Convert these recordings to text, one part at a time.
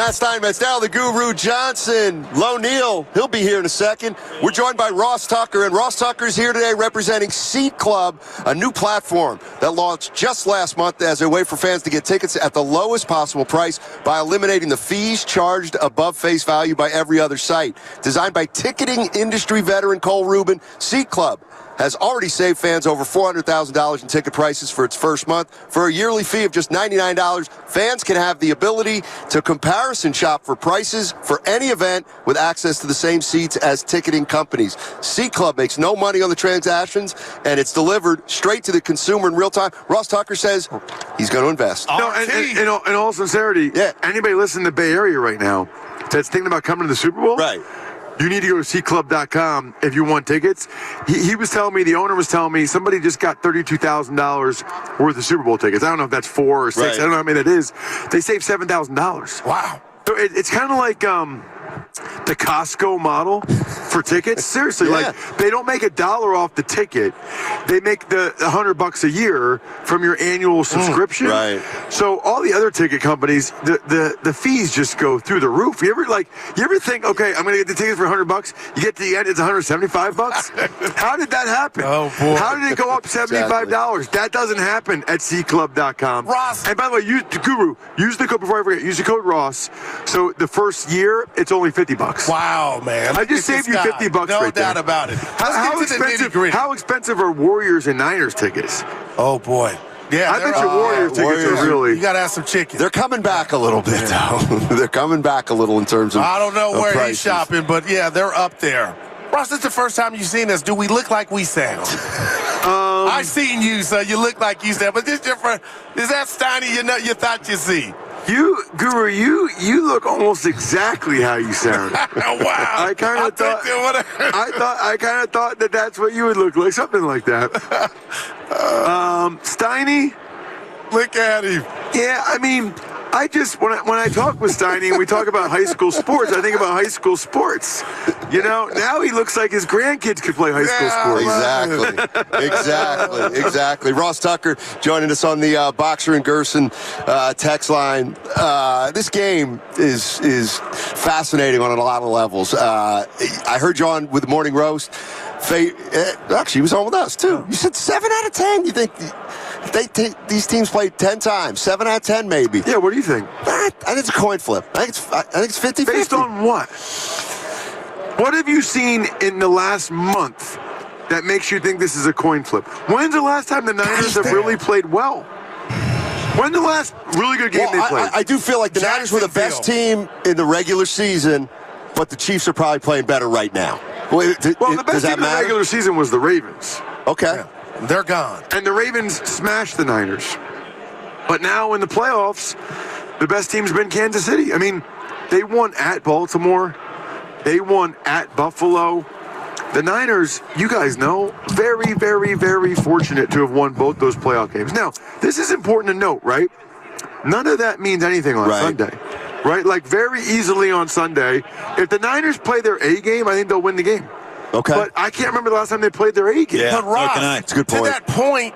Matt Steiny, Matt Dow, the Guru Johnson, Low Neal, he'll be here in a second. We're joined by Ross Tucker, and Ross Tucker's here today representing Seat Club, a new platform that launched just last month as a way for fans to get tickets at the lowest possible price by eliminating the fees charged above face value by every other site. Designed by ticketing industry veteran Cole Rubin, Seat Club has already saved fans over $400,000 in ticket prices for its first month. For a yearly fee of just $99, fans can have the ability to comparison shop for prices for any event with access to the same seats as ticketing companies. Seat Club makes no money on the transactions, and it's delivered straight to the consumer in real time. Ross Tucker says he's going to invest. No, and in all sincerity, anybody listening to the Bay Area right now that's thinking about coming to the Super Bowl, right? You need to go to seatclub.com if you want tickets. He was telling me, the owner was telling me, somebody just got $32,000 worth of Super Bowl tickets. I don't know if that's 4 or 6. Right. I don't know how many that is. They saved $7,000. Wow. So it's kind of like the Costco model for tickets. Seriously, like they don't make $1 off the ticket. They make the $100 a year from your annual subscription. Right. So all the other ticket companies, the fees just go through the roof. You ever think, okay, I'm going to get the tickets for $100. You get to the end, it's $175. How did that happen? Oh boy! How did it go up $75? Exactly. That doesn't happen at seatclub.com. Ross. And by the way, use the code before I forget. Use the code Ross. So the first year, it's only $50. Wow, man! I just saved you $50 no right there. doubt about it. How expensive are Warriors and Niners tickets? Oh boy! Yeah, I bet your Warriors tickets are really. You gotta have some chicken. They're coming back a little bit, though. They're coming back a little in terms of. I don't know where prices. he's shopping, but yeah, they're up there. Ross, this is the first time you've seen us. Do we look like we sound? I seen you, so you look like you sound. But this different. Is that Steiny? You thought you see? You, Guru, you look almost exactly how you sound. Wow! I kind of thought that that's what you would look like, something like that. Steiny, look at him. Yeah, I mean, I just when I talk with Steiny and we talk about high school sports, I think about high school sports. You know, now he looks like his grandkids could play high school sports. Exactly. Ross Tucker joining us on the Boxer and Gerson text line. This game is fascinating on a lot of levels. I heard you on with the Morning Roast. Actually, he was on with us, too. You said 7 out of 10. You think these teams played 10 times? 7 out of 10, maybe. Yeah, what do you think? I think it's a coin flip. I think it's 50-50. Based on what? What have you seen in the last month that makes you think this is a coin flip? When's the last time the Niners have really played well? When's the last really good game they played? I do feel like the Niners were the best team in the regular season, but the Chiefs are probably playing better right now. Well, the best team in the regular season was the Ravens. Okay. Yeah. They're gone. And the Ravens smashed the Niners. But now in the playoffs, the best team's been Kansas City. I mean, they won at Baltimore. They won at Buffalo. The Niners, you guys know, very, very, very fortunate to have won both those playoff games. Now, this is important to note, right? None of that means anything on Sunday. Right? Like, very easily on Sunday, if the Niners play their A game, I think they'll win the game. Okay. But I can't remember the last time they played their A game. Yeah, but Ross, it's a good point. To that point,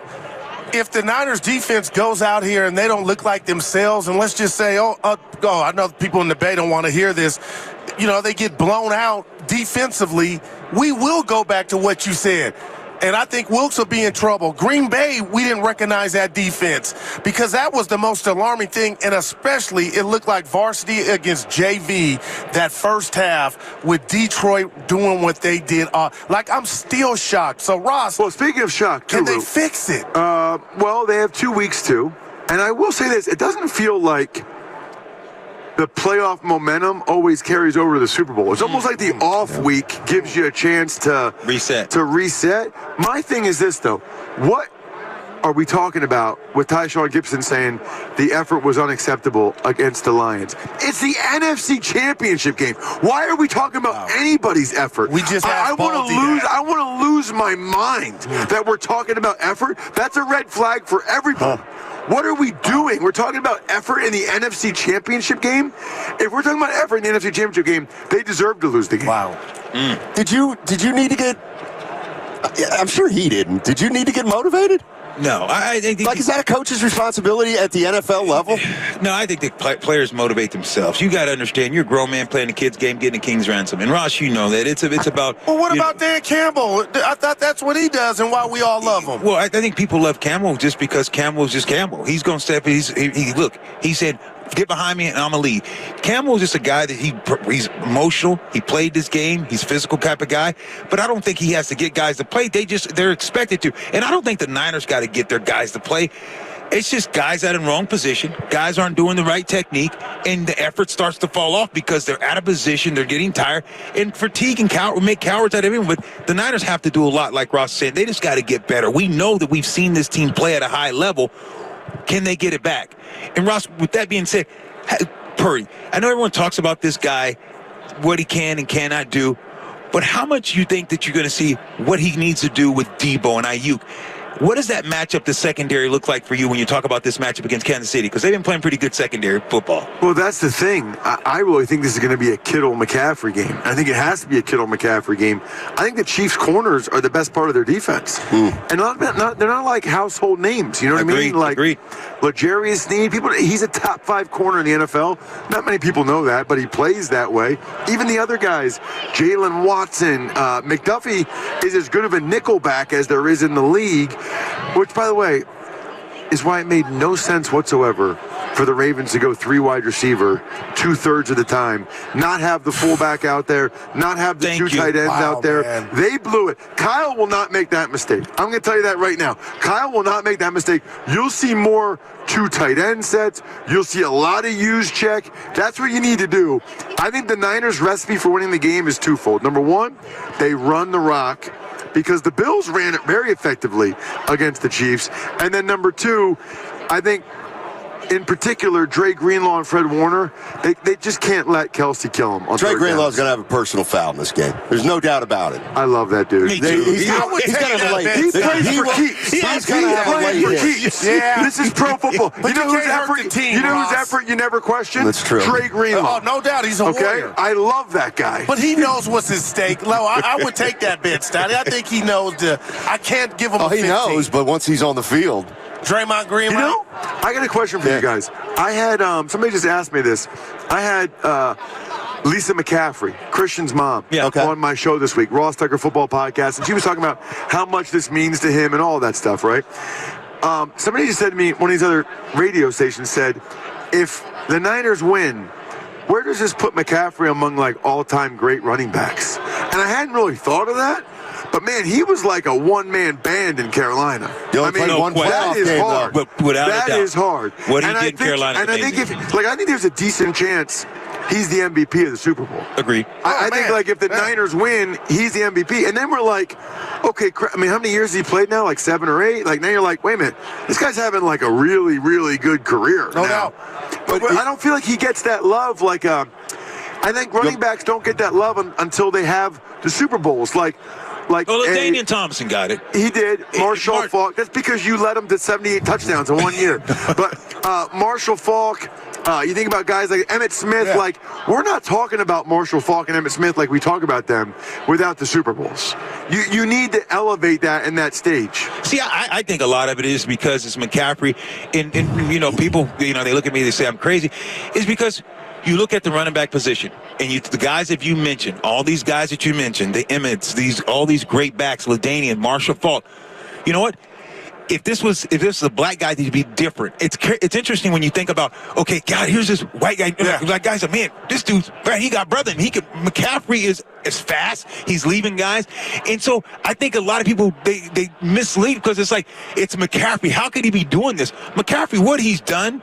if the Niners defense goes out here and they don't look like themselves, and let's just say, I know people in the Bay don't want to hear this, you know, they get blown out defensively, we will go back to what you said. And I think Wilkes will be in trouble. Green Bay, we didn't recognize that defense because that was the most alarming thing, and especially it looked like varsity against JV that first half with Detroit doing what they did. I'm still shocked. So, Ross. Well, speaking of shock, can they fix it? Well, they have 2 weeks to. And I will say this, it doesn't feel like the playoff momentum always carries over to the Super Bowl. It's almost like the off week gives you a chance to reset. My thing is this, though. What are we talking about with Tyshawn Gibson saying the effort was unacceptable against the Lions? It's the NFC Championship game. Why are we talking about anybody's effort? We just I want to lose my mind that we're talking about effort. That's a red flag for everybody. What are we doing? We're talking about effort in the NFC Championship game. If we're talking about effort in the NFC Championship game, they deserve to lose the game. Wow. Did you need to get? I'm sure he didn't. Did you need to get motivated? No, I think Like, is that a coach's responsibility at the NFL level? No, I think the players motivate themselves. You got to understand, you're a grown man playing a kid's game, getting a king's ransom. And Ross, you know that it's about. Well, what about Dan Campbell? I thought that's what he does, and why we all love him. Well, I think people love Campbell just because Campbell's just Campbell. He's going to step. Look. He said, "Get behind me, and I'm gonna lead." Campbell's just a guy that he's emotional. He played this game. He's a physical type of guy, but I don't think he has to get guys to play. They're expected to, and I don't think the Niners got to get their guys to play. It's just guys out in wrong position. Guys aren't doing the right technique, and the effort starts to fall off because they're out of position. They're getting tired, and fatigue and make cowards out of everyone. But the Niners have to do a lot, like Ross said. They just got to get better. We know that we've seen this team play at a high level. Can they get it back? And Ross, with that being said, Purdy, I know everyone talks about this guy, what he can and cannot do, but how much you think that you're going to see what he needs to do with Debo and Ayuk? What does that matchup, the secondary, look like for you when you talk about this matchup against Kansas City? Because they've been playing pretty good secondary football. Well, that's the thing. I really think this is going to be a Kittle-McCaffrey game. I think it has to be a Kittle-McCaffrey game. I think the Chiefs' corners are the best part of their defense. And they're not like household names. You know what I mean? Like L'Jarius Sneed, he's a top 5 corner in the NFL. Not many people know that, but he plays that way. Even the other guys, Jalen Watson, McDuffie is as good of a nickelback as there is in the league. Which, by the way, is why it made no sense whatsoever for the Ravens to go 3 wide receiver 2/3 of the time, not have the fullback out there, not have the 2 tight ends out there. Man. They blew it. Kyle will not make that mistake. I'm going to tell you that right now. Kyle will not make that mistake. You'll see more 2 tight end sets. You'll see a lot of use check. That's what you need to do. I think the Niners' recipe for winning the game is twofold. Number one, they run the rock, because the Bills ran it very effectively against the Chiefs. And then number 2, I think, in particular, Dre Greenlaw and Fred Warner, they just can't let Kelsey kill him. Dre Greenlaw's going to have a personal foul in this game. There's no doubt about it. I love that dude. He's going to have a late. He plays for keeps. He's going to have a late hit. Yeah. This is pro football. But you know whose effort you never question? That's true. Dre Greenlaw. Oh, no doubt. He's a warrior. I love that guy. But he knows what's at stake. I would take that bit, Steiny. I think he knows. I can't give him a 15. He knows, but once he's on the field. Draymond Green. You know, I got a question for you guys. I had somebody just asked me this. I had Lisa McCaffrey, Christian's mom, on my show this week, Ross Tucker Football Podcast, and she was talking about how much this means to him and all that stuff, right? Somebody just said to me, one of these other radio stations said, if the Niners win, where does this put McCaffrey among like all-time great running backs? And I hadn't really thought of that. But, man, he was like a one-man band in Carolina. That is hard. But without a doubt. That is hard. What he did in Carolina. And I think there's a decent chance he's the MVP of the Super Bowl. Agreed. I think, like, if the Niners win, he's the MVP. And then we're like, okay, I mean, how many years has he played now? Like 7 or 8? Like, now you're like, wait a minute. This guy's having, like, a really, really good career No now. doubt. But I don't feel like he gets that love. Like, I think running backs don't get that love until they have the Super Bowls. Damian Thompson got it. He did. Marshall Faulk. That's because you led him to 78 touchdowns in 1 year. But Marshall Faulk, you think about guys like Emmitt Smith. Like, we're not talking about Marshall Faulk and Emmitt Smith like we talk about them without the Super Bowls. You need to elevate that in that stage. See, I think a lot of it is because it's McCaffrey. And people, they look at me, they say I'm crazy. It's because you look at the running back position, and the guys that you mentioned, all these guys that you mentioned, the Emmets, all these great backs, LaDainian, Marshall Faulk. You know what? If this was a black guy, he'd be different. It's interesting when you think about, okay, God, here's this white guy. Black guy's a man. This dude's man, he got brother. McCaffrey is fast. He's leaving guys, and so I think a lot of people they mislead because it's like it's McCaffrey. How could he be doing this? McCaffrey, what he's done.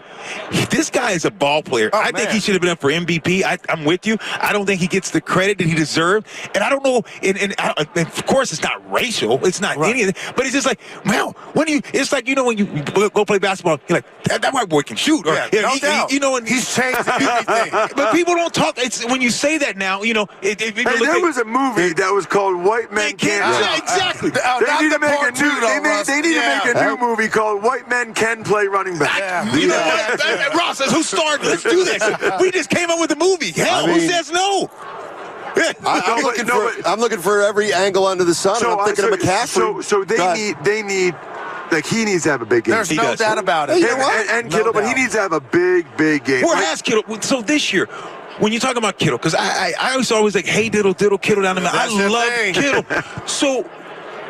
This guy is a ball player. I think he should have been up for MVP. I'm with you. I don't think he gets the credit that he deserved. And I don't know. And of course, it's not racial. It's not anything. But it's just like, well, it's like when you go play basketball, you're like that white boy can shoot. Or, no doubt. And he's changed everything. But people don't talk. It's when you say that now. There was a movie that was called White Men Can't Play. Exactly. They need to make a new movie called White Men Can Play Running Back. You know what? Ross says, who started? Let's do this. We just came up with the movie. Hell, who says no? I'm looking for every angle under the sun. I'm thinking of McCaffrey. So they need like he needs to have a big game. There's no doubt about it. And Kittle, but he needs to have a big game. Where has Kittle? So this year, when you're talking about Kittle, because I always like, hey, diddle, Kittle down the middle. I love Kittle. So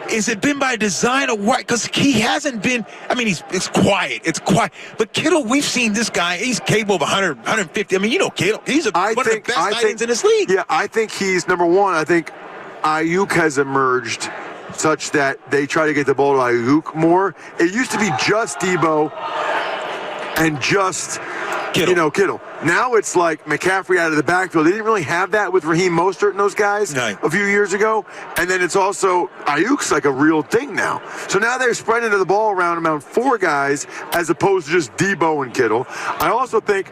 is it been by design or what? Because he hasn't been, I mean, it's quiet. It's quiet. But Kittle, we've seen this guy. He's capable of 100, 150. I mean, you know Kittle. He's one of the best tight ends in this league. Yeah, I think he's, number one, I think Ayuk has emerged such that they try to get the ball to Ayuk more. It used to be just Debo and just Kittle. Now it's like McCaffrey out of the backfield. They didn't really have that with Raheem Mostert and those guys a few years ago. And then it's also Ayuk's like a real thing now. So now they're spreading the ball around 4 guys as opposed to just Debo and Kittle. I also think,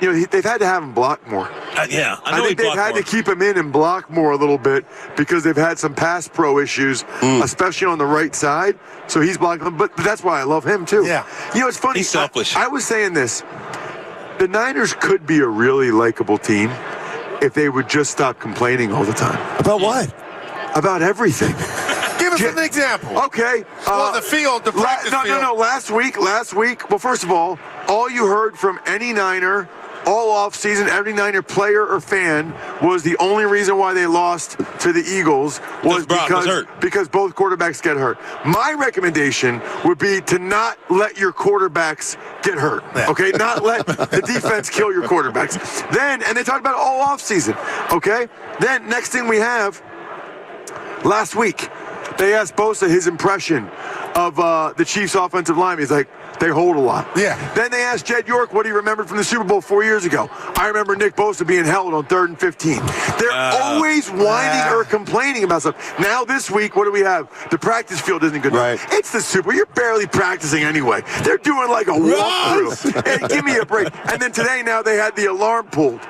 they've had to have him block more. I think they've had to keep him in and block more a little bit because they've had some pass pro issues, especially on the right side. So he's blocking them. But that's why I love him, too. Yeah. It's funny. He's selfish. I was saying this. The Niners could be a really likable team if they would just stop complaining all the time. About what? About everything. Give us an example. Okay. The field, the practice field. No. Last week. Well, first of all you heard from any Niner all offseason, every Niner player or fan was the only reason why they lost to the Eagles was because both quarterbacks get hurt. My recommendation would be to not let your quarterbacks get hurt. Okay? Not let the defense kill your quarterbacks. And they talked about it all offseason. Okay? Then next thing we have, last week, they asked Bosa his impression of the Chiefs' offensive line. He's like, they hold a lot. Yeah. Then they asked Jed York what he remembered from the Super Bowl 4 years ago. I remember Nick Bosa being held on 3rd and 15. They're always whining or complaining about stuff. Now this week, what do we have? The practice field isn't good. Right. It's the Super Bowl. You're barely practicing anyway. They're doing like a walkthrough. Hey, give me a break. And then today, now they had the alarm pulled.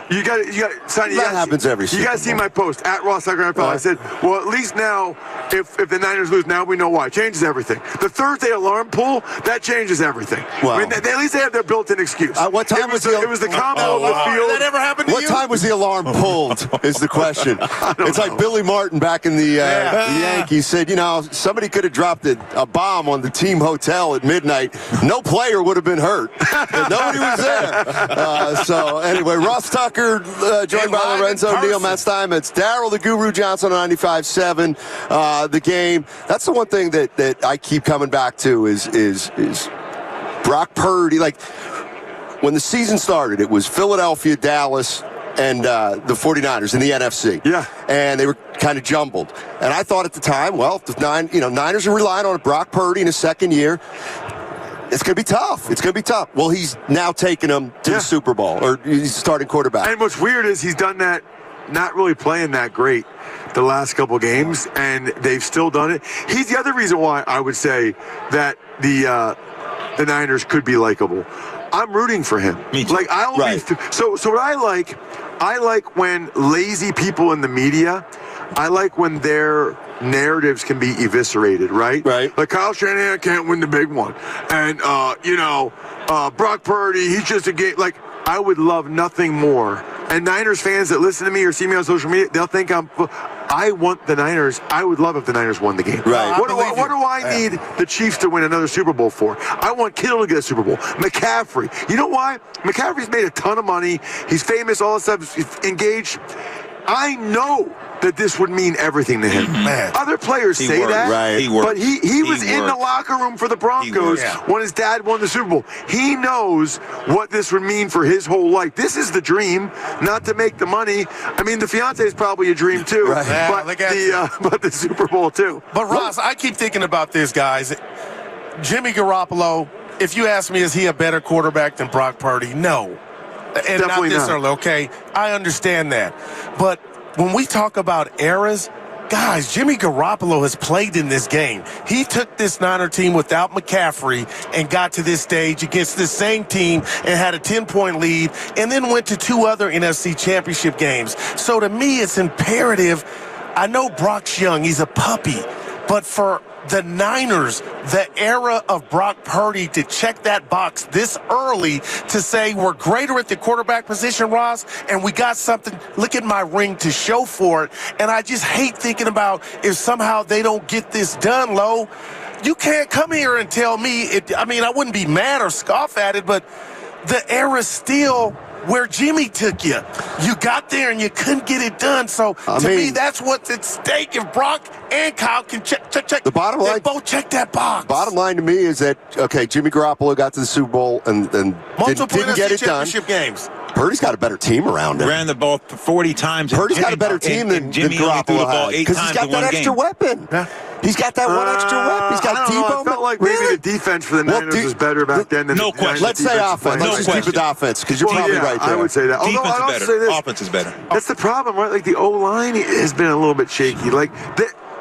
You got Steiny, that happens every season. You got to see my post at Ross Tucker NFL. I said, well, at least now, if the Niners lose, now we know why. It changes everything. The Thursday alarm pull, that changes everything. Wow. I mean, at least they have their built-in excuse. What time was it was the combo of the field. Did that ever happen to you? What time was the alarm pulled is the question. It's like Billy Martin back in the Yankees said, somebody could have dropped a bomb on the team hotel at midnight. No player would have been hurt. Nobody was there. So anyway, Ross Tucker joined by Lorenzo Neal, Matt Steinmetz, Daryl the Guru Johnson on 95.7. The game. That's the one thing that I keep coming back to is Brock Purdy. Like when the season started, it was Philadelphia, Dallas, and the 49ers in the NFC. Yeah. And they were kind of jumbled. And I thought at the time, well, the Niners are relying on Brock Purdy in his second year. It's going to be tough. It's going to be tough. Well, he's now taking them to the Super Bowl, or he's starting quarterback. And what's weird is he's done that, not really playing that great the last couple games, and they've still done it. He's the other reason why I would say that the Niners could be likable. I'm rooting for him. Me too. Like so what I like when lazy people in the media, I like when their narratives can be eviscerated, right? Right. Like Kyle Shanahan can't win the big one. And, Brock Purdy, he's just a game. Like, I would love nothing more. And Niners fans that listen to me or see me on social media, they'll think I want the Niners. I would love if the Niners won the game. Right. What do I need the Chiefs to win another Super Bowl for? I want Kittle to get a Super Bowl. McCaffrey. You know why? McCaffrey's made a ton of money. He's famous, all this stuff. He's engaged. I know that this would mean everything to him. Man. Other players say that, right. but he was in the locker room for the Broncos when his dad won the Super Bowl. He knows what this would mean for his whole life. This is the dream, not to make the money. I mean, the fiance is probably a dream too, right. but the Super Bowl too. But Ross, I keep thinking about this, guys. Jimmy Garoppolo, if you ask me, is he a better quarterback than Brock Purdy? No. And Definitely not this not. early, okay? I understand that. But when we talk about eras, guys, Jimmy Garoppolo has played in this game. He took this Niner team without McCaffrey and got to this stage against this same team and had a 10-point lead and then went to 2 other NFC championship games. So to me, it's imperative. I know Brock's young. He's a puppy. But for the Niners, the era of Brock Purdy, to check that box this early to say we're greater at the quarterback position, Ross, and we got something, look at my ring to show for it. And I just hate thinking about if somehow they don't get this done, Lo. you can't come here and tell me I wouldn't be mad or scoff at it, but the era's still where Jimmy took you. You got there and you couldn't get it done. So to me, that's what's at stake. If Brock and Kyle can check. The bottom line, they both check that box. Bottom line to me is that, okay, Jimmy Garoppolo got to the Super Bowl and didn't get it done. Games. Purdy's got a better team around him. Ran the ball 40 times. Purdy's got a better team than Jimmy Garoppolo threw the ball 8 because times he's got in that one extra game. weapon. Yeah. He's got that one extra weapon. He's got Debo. I felt like maybe the defense for the Niners was better back then than no the question. Let's say offense. No Let's just keep it offense because you're probably right there. I would say that. Defense Although I'll is say better. this. Offense is better. That's the problem, right? Like the O-line has been a little bit shaky.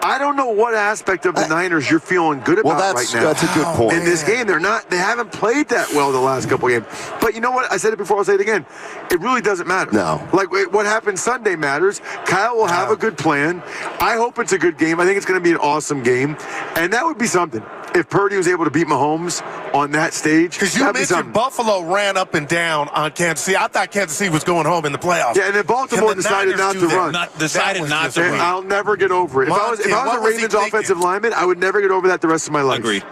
I don't know what aspect of the Niners you're feeling good about right now. That's a good point. In this game, they haven't played that well the last couple of games. But you know what? I said it before, I'll say it again. It really doesn't matter. No. Like, what happened Sunday matters. Kyle will have a good plan. I hope it's a good game. I think it's going to be an awesome game. And that would be something. If Purdy was able to beat Mahomes on that stage, because you mentioned Buffalo ran up and down on Kansas City. I thought Kansas City was going home in the playoffs. Yeah, and then Baltimore decided not to run. Decided not to run. I'll never get over it. If I was a Ravens offensive lineman, I would never get over that the rest of my life. Agreed.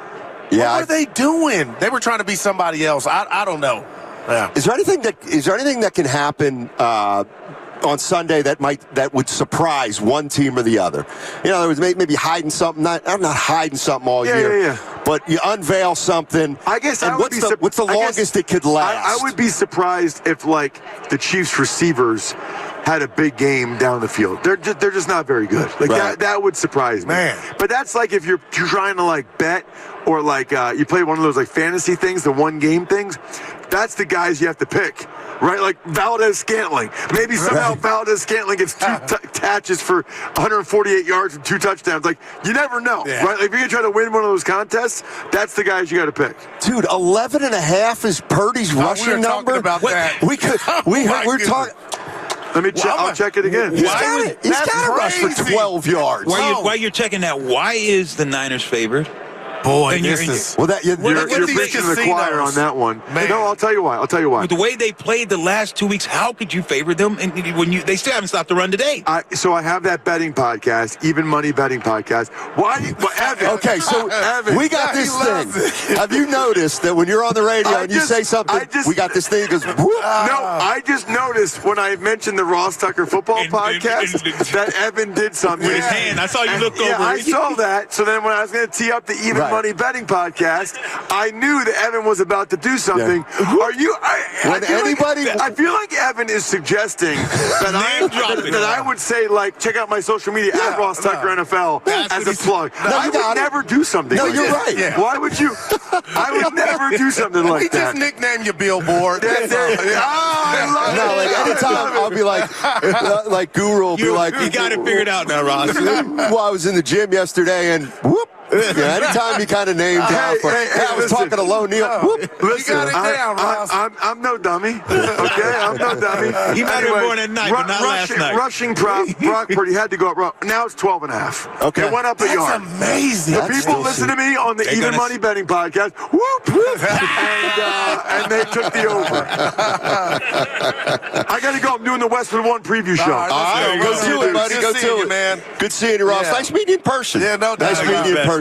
Yeah. What were they doing? They were trying to be somebody else. I don't know. Yeah. Is there anything that can happen on Sunday that would surprise one team or the other? You know, there was maybe hiding something. I'm not hiding something all year. Yeah. But you unveil something. I guess and what's the longest it could last? I would be surprised if the Chiefs receivers had a big game down the field. They're just not very good. That would surprise me. Man. But that's like if you're trying to bet or you play one of those fantasy things, the one game things. That's the guys you have to pick. Right, like Valdez-Scantling. Maybe somehow Valdez-Scantling gets 2 catches for 148 yards and 2 touchdowns. You never know, right? If you're going to try to win one of those contests, that's the guys you got to pick. Dude, 11.5 is Purdy's rushing number. About that. We're talking. Let me check. I'll check it again. He's got to rush for 12 yards. While you're checking that, why is the Niners favored? Boy, you're preaching to the choir on that one. Man. No, I'll tell you why. With the way they played the last 2 weeks, how could you favor them? And they still haven't stopped the run today. So I have that betting podcast, Even Money Betting Podcast. Evan? Okay, so Evan, we got this thing. Have you noticed that when you're on the radio and you say something, we got this thing that goes, whoop? No, I just noticed when I mentioned the Ross Tucker football podcast that Evan did something. With his hand. I saw you look over. Yeah, I saw that. So then when I was going to tee up the Even Money Betting Podcast, I knew that Evan was about to do something. Yeah. Are you? I feel like Evan is suggesting that I would say check out my social media at Ross Tucker NFL as a plug. I would never do something. No, like you're that. right. Yeah. Why would you? I would never do something like We that. just nicknamed you Billboard. Anytime I'll be like Guru will be like, you got it figured out now, Ross. Well, I was in the gym yesterday and whoop. Yeah, anytime you kind of named down for, I was talking to Lone Neal. Whoop. Listen, you got it down, Ross. I'm no dummy. Okay, I'm no dummy. He might have been born at night, but not last night. Rushing prop, Brock Purdy had to go up. Now it's 12.5. Okay. It went up a yard. That's amazing. The people listen to me on the Even Money Betting Podcast. Whoop, whoop, and they took the over. I got to go. I'm doing the Westwood One preview show. All right, go to it, buddy. Go to it, man. Good seeing you, Ross. Yeah. Nice meeting you in person. Yeah, no doubt. Nice meeting you in person, my